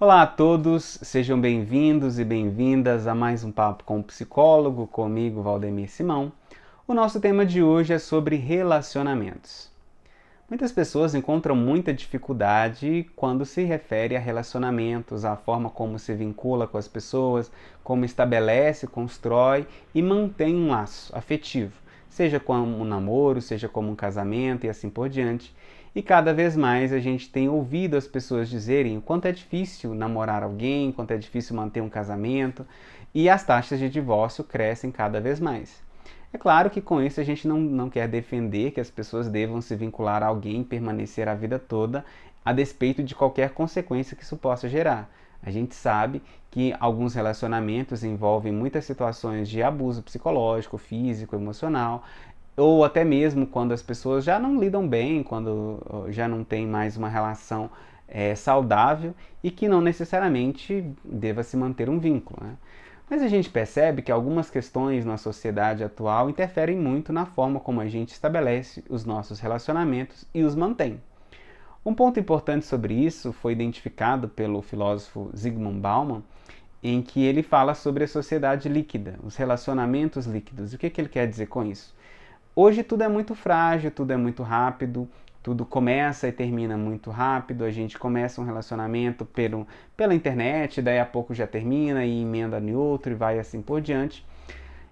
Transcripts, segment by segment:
Olá a todos, sejam bem-vindos e bem-vindas a mais um Papo com o Psicólogo, comigo, Valdemir Simão. O nosso tema de hoje é sobre relacionamentos. Muitas pessoas encontram muita dificuldade quando se refere a relacionamentos, a forma como se vincula com as pessoas, como estabelece, constrói e mantém um laço afetivo, seja como um namoro, seja como um casamento e assim por diante. E cada vez mais a gente tem ouvido as pessoas dizerem o quanto é difícil namorar alguém, quanto é difícil manter um casamento, e as taxas de divórcio crescem cada vez mais. É claro que com isso a gente não quer defender que as pessoas devam se vincular a alguém e permanecer a vida toda, a despeito de qualquer consequência que isso possa gerar. A gente sabe que alguns relacionamentos envolvem muitas situações de abuso psicológico, físico, emocional, ou até mesmo quando as pessoas já não lidam bem, quando já não tem mais uma relação saudável e que não necessariamente deva se manter um vínculo, né? Mas a gente percebe que algumas questões na sociedade atual interferem muito na forma como a gente estabelece os nossos relacionamentos e os mantém. Um ponto importante sobre isso foi identificado pelo filósofo Zygmunt Bauman, em que ele fala sobre a sociedade líquida, os relacionamentos líquidos. E o que ele quer dizer com isso? Hoje tudo é muito frágil, tudo é muito rápido, tudo começa e termina muito rápido. A gente começa um relacionamento pela internet, daí a pouco já termina e emenda em outro e vai assim por diante.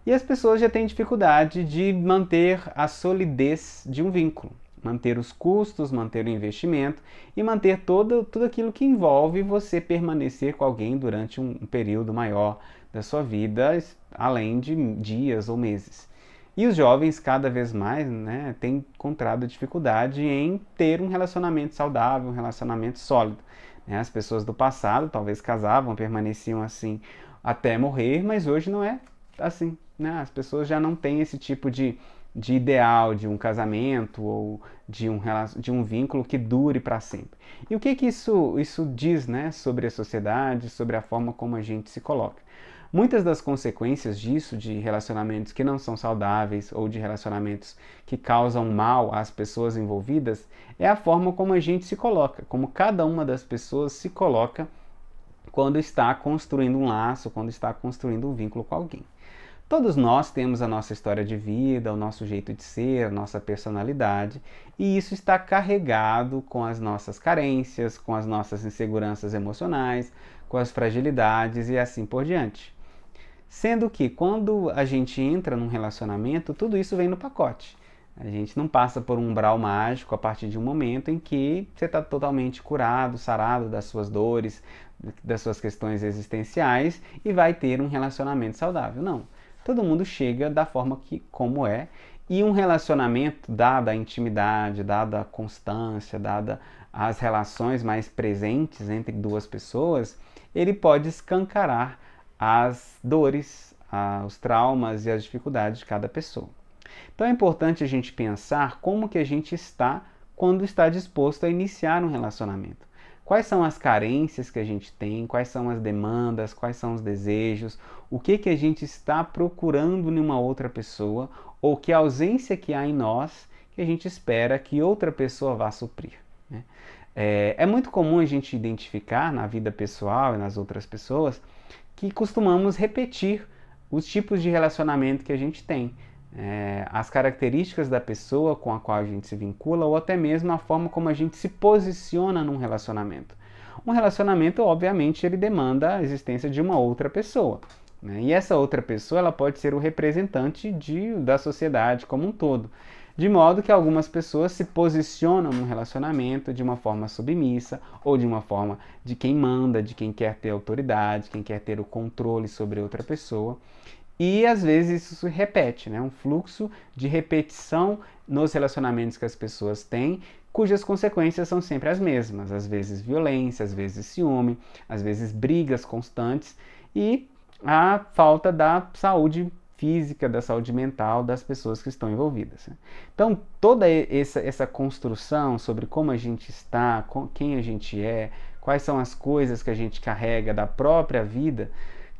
E as pessoas já têm dificuldade de manter a solidez de um vínculo, manter os custos, manter o investimento e manter tudo aquilo que envolve você permanecer com alguém durante um período maior da sua vida, além de dias ou meses. E os jovens cada vez mais, né, têm encontrado dificuldade em ter um relacionamento saudável, um relacionamento sólido, né? As pessoas do passado talvez casavam, permaneciam assim até morrer, mas hoje não é assim, né? As pessoas já não têm esse tipo de ideal de um casamento ou de um vínculo que dure para sempre. E o que isso diz, né, sobre a sociedade, sobre a forma como a gente se coloca? Muitas das consequências disso, de relacionamentos que não são saudáveis ou de relacionamentos que causam mal às pessoas envolvidas, é a forma como a gente se coloca, como cada uma das pessoas se coloca quando está construindo um laço, quando está construindo um vínculo com alguém. Todos nós temos a nossa história de vida, o nosso jeito de ser, a nossa personalidade, e isso está carregado com as nossas carências, com as nossas inseguranças emocionais, com as fragilidades e assim por diante. Sendo que quando a gente entra num relacionamento, tudo isso vem no pacote. A gente não passa por um umbral mágico a partir de um momento em que você está totalmente curado, sarado das suas dores, das suas questões existenciais e vai ter um relacionamento saudável. Não. Todo mundo chega da forma como é, e um relacionamento, dada a intimidade, dada a constância, dada as relações mais presentes entre duas pessoas, ele pode escancarar as dores, os traumas e as dificuldades de cada pessoa. Então é importante a gente pensar como que a gente está quando está disposto a iniciar um relacionamento. Quais são as carências que a gente tem, quais são as demandas, quais são os desejos, o que a gente está procurando em uma outra pessoa ou que ausência que há em nós que a gente espera que outra pessoa vá suprir, né? É muito comum a gente identificar na vida pessoal e nas outras pessoas que costumamos repetir os tipos de relacionamento que a gente tem, as características da pessoa com a qual a gente se vincula ou até mesmo a forma como a gente se posiciona num relacionamento. Um relacionamento, obviamente, ele demanda a existência de uma outra pessoa, né? E essa outra pessoa ela pode ser o representante da sociedade como um todo. De modo que algumas pessoas se posicionam no relacionamento de uma forma submissa ou de uma forma de quem manda, de quem quer ter autoridade, quem quer ter o controle sobre outra pessoa. E às vezes isso se repete, né? Um fluxo de repetição nos relacionamentos que as pessoas têm, cujas consequências são sempre as mesmas. Às vezes violência, às vezes ciúme, às vezes brigas constantes e a falta da saúde física, da saúde mental das pessoas que estão envolvidas, né? Então, toda essa construção sobre como a gente está, quem a gente é, quais são as coisas que a gente carrega da própria vida,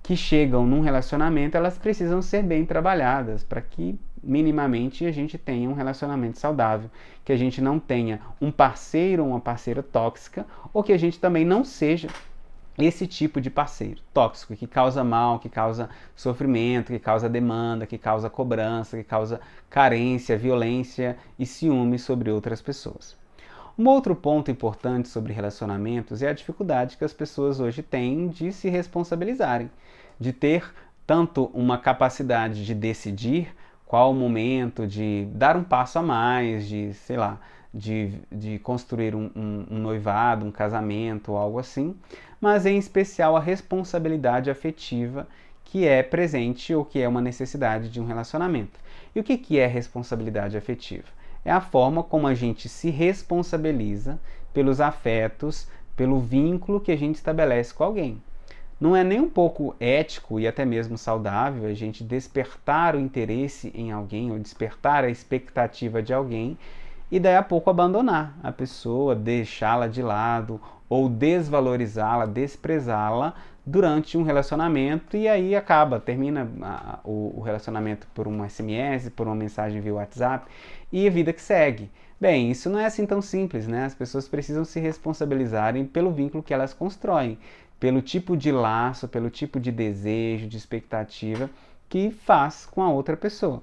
que chegam num relacionamento, elas precisam ser bem trabalhadas para que minimamente a gente tenha um relacionamento saudável, que a gente não tenha um parceiro ou uma parceira tóxica, ou que a gente também não seja esse tipo de parceiro tóxico, que causa mal, que causa sofrimento, que causa demanda, que causa cobrança, que causa carência, violência e ciúme sobre outras pessoas. Um outro ponto importante sobre relacionamentos é a dificuldade que as pessoas hoje têm de se responsabilizarem, de ter tanto uma capacidade de decidir qual o momento, de dar um passo a mais, de, sei lá, de construir um noivado, um casamento, algo assim, mas em especial a responsabilidade afetiva que é presente ou que é uma necessidade de um relacionamento. E o que é responsabilidade afetiva? É a forma como a gente se responsabiliza pelos afetos, pelo vínculo que a gente estabelece com alguém. Não é nem um pouco ético e até mesmo saudável a gente despertar o interesse em alguém ou despertar a expectativa de alguém e daí a pouco abandonar a pessoa, deixá-la de lado ou desvalorizá-la, desprezá-la durante um relacionamento e aí termina o relacionamento por um SMS, por uma mensagem via WhatsApp e a vida que segue. Bem, isso não é assim tão simples, né? As pessoas precisam se responsabilizarem pelo vínculo que elas constroem, pelo tipo de laço, pelo tipo de desejo, de expectativa que faz com a outra pessoa.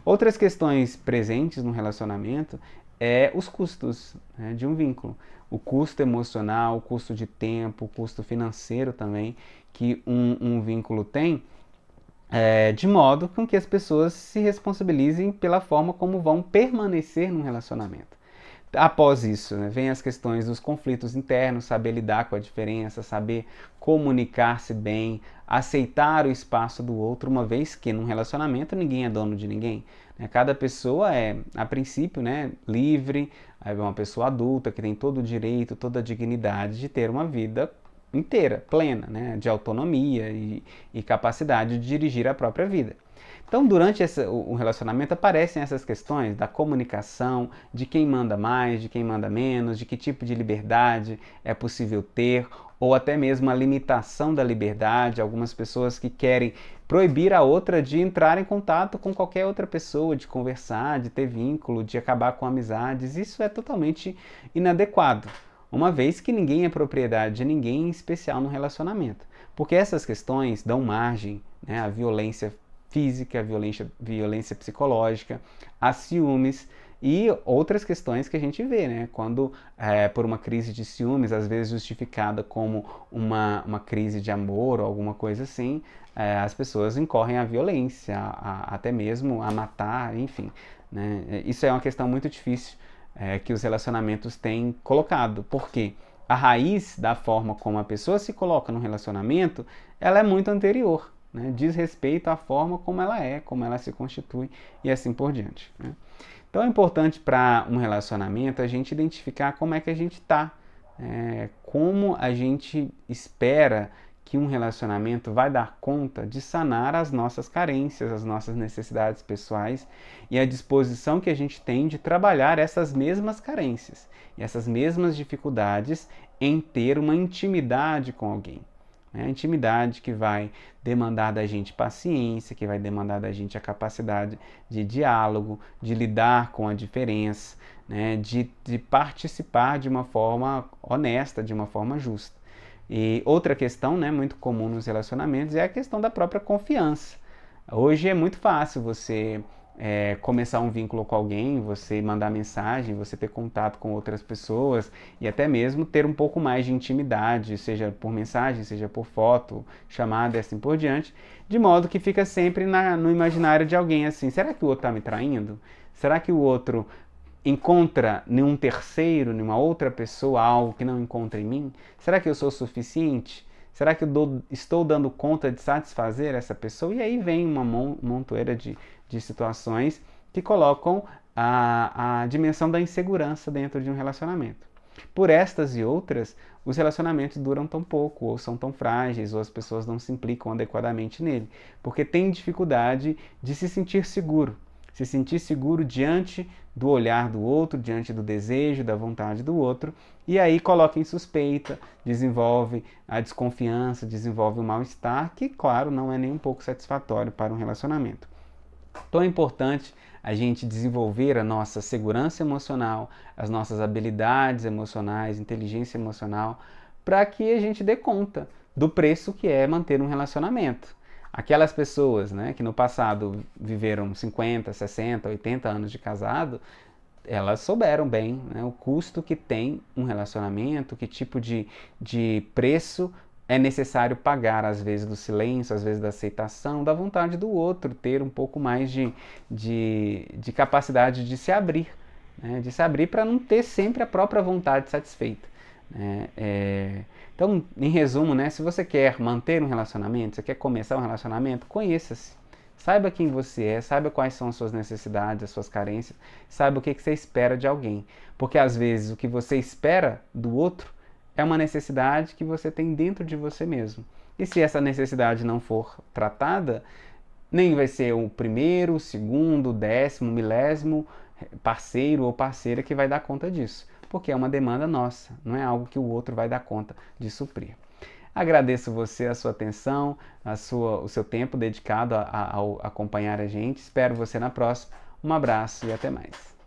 Outras questões presentes no relacionamento é os custos, né, de um vínculo. O custo emocional, o custo de tempo, o custo financeiro também que um vínculo tem, de modo com que as pessoas se responsabilizem pela forma como vão permanecer no relacionamento. Após isso, né, vem as questões dos conflitos internos, saber lidar com a diferença, saber comunicar-se bem, aceitar o espaço do outro, uma vez que num relacionamento ninguém é dono de ninguém. Né? Cada pessoa é, a princípio, né, livre, é uma pessoa adulta que tem todo o direito, toda a dignidade de ter uma vida inteira, plena, né, de autonomia e capacidade de dirigir a própria vida. Então, durante o relacionamento aparecem essas questões da comunicação, de quem manda mais, de quem manda menos, de que tipo de liberdade é possível ter, ou até mesmo a limitação da liberdade. Algumas pessoas que querem proibir a outra de entrar em contato com qualquer outra pessoa, de conversar, de ter vínculo, de acabar com amizades. Isso é totalmente inadequado, uma vez que ninguém é propriedade de ninguém, em especial no relacionamento. Porque essas questões dão margem, né, à violência física, violência psicológica, a ciúmes e outras questões que a gente vê, né? Quando por uma crise de ciúmes, às vezes justificada como uma crise de amor ou alguma coisa assim, as pessoas incorrem à violência, até mesmo a matar, enfim. Né? Isso é uma questão muito difícil que os relacionamentos têm colocado, porque a raiz da forma como a pessoa se coloca no relacionamento, ela é muito anterior. Né, diz respeito à forma como ela é, como ela se constitui e assim por diante. Né? Então é importante para um relacionamento a gente identificar como é que a gente está, como a gente espera que um relacionamento vai dar conta de sanar as nossas carências, as nossas necessidades pessoais e a disposição que a gente tem de trabalhar essas mesmas carências e essas mesmas dificuldades em ter uma intimidade com alguém. A intimidade que vai demandar da gente paciência, que vai demandar da gente a capacidade de diálogo, de lidar com a diferença, né? de participar de uma forma honesta, de uma forma justa. E outra questão, né, muito comum nos relacionamentos é a questão da própria confiança. Hoje é muito fácil você começar um vínculo com alguém, você mandar mensagem, você ter contato com outras pessoas e até mesmo ter um pouco mais de intimidade, seja por mensagem, seja por foto, chamada e assim por diante, de modo que fica sempre no imaginário de alguém assim, será que o outro está me traindo? Será que o outro encontra em um terceiro, em uma outra pessoa, algo que não encontra em mim? Será que eu sou suficiente? Será que eu estou dando conta de satisfazer essa pessoa? E aí vem uma montoeira de situações que colocam a dimensão da insegurança dentro de um relacionamento. Por estas e outras, os relacionamentos duram tão pouco, ou são tão frágeis, ou as pessoas não se implicam adequadamente nele, porque têm dificuldade de se sentir seguro diante do olhar do outro, diante do desejo, da vontade do outro, e aí coloca em suspeita, desenvolve a desconfiança, desenvolve o mal-estar, que, claro, não é nem um pouco satisfatório para um relacionamento. Então é importante a gente desenvolver a nossa segurança emocional, as nossas habilidades emocionais, inteligência emocional, para que a gente dê conta do preço que é manter um relacionamento. Aquelas pessoas, né, que no passado viveram 50, 60, 80 anos de casado, elas souberam bem, né, o custo que tem um relacionamento, que tipo de preço é necessário pagar, às vezes do silêncio, às vezes da aceitação, da vontade do outro, ter um pouco mais de capacidade de se abrir, né, de se abrir para não ter sempre a própria vontade satisfeita. Né? Então, em resumo, né, se você quer manter um relacionamento, você quer começar um relacionamento, conheça-se. Saiba quem você é, saiba quais são as suas necessidades, as suas carências, saiba o que você espera de alguém. Porque às vezes o que você espera do outro é uma necessidade que você tem dentro de você mesmo. E se essa necessidade não for tratada, nem vai ser o primeiro, o segundo, o décimo, o milésimo parceiro ou parceira que vai dar conta disso. Porque é uma demanda nossa, não é algo que o outro vai dar conta de suprir. Agradeço você, a sua atenção, o seu tempo dedicado a acompanhar a gente. Espero você na próxima. Um abraço e até mais.